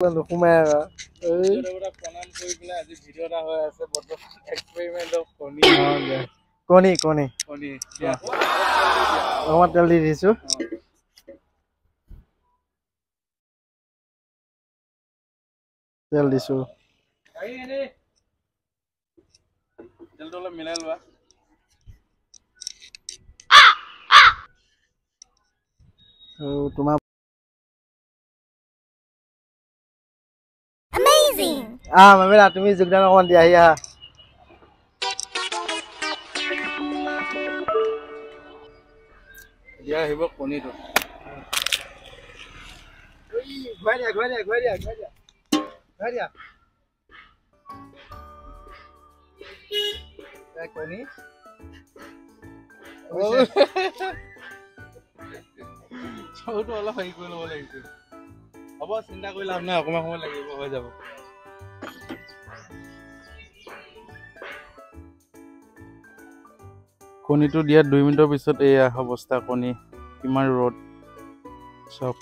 নোসোমাই আকৌ প্ৰণাম কৰি পেলাই আজি ভিডিঅ' এটা হৈ আছে বৰ্তমান এক্সপেৰিমেণ্ট অফ কণী কণী কণী কণী অকণমান তেল দি দিছোঁ তেল দিছোঁ তেলটো অলপ মিলাই লোৱা আৰু তোমাৰ মামিলা তুমি যোগদান অকণমান দিয়া আহি আহা দিয়া আহিব কণীটো ঘূৰাই দিয়া ঘূৰাই দিয়া ঘূৰাই দিয়া ঘূৰাই দিয়া ঘূৰাই দিয়া কণী চাউলটো অলপ হেৰি কৰি ল'ব লাগিছিল হ'ব চিন্তা কৰি লাভ নাই অকণমান সময় লাগিব হৈ যাব কণীটো দিয়াত 2 মিনিটৰ পিছত এয়া অৱস্থা কণী কিমান ৰ'দ চব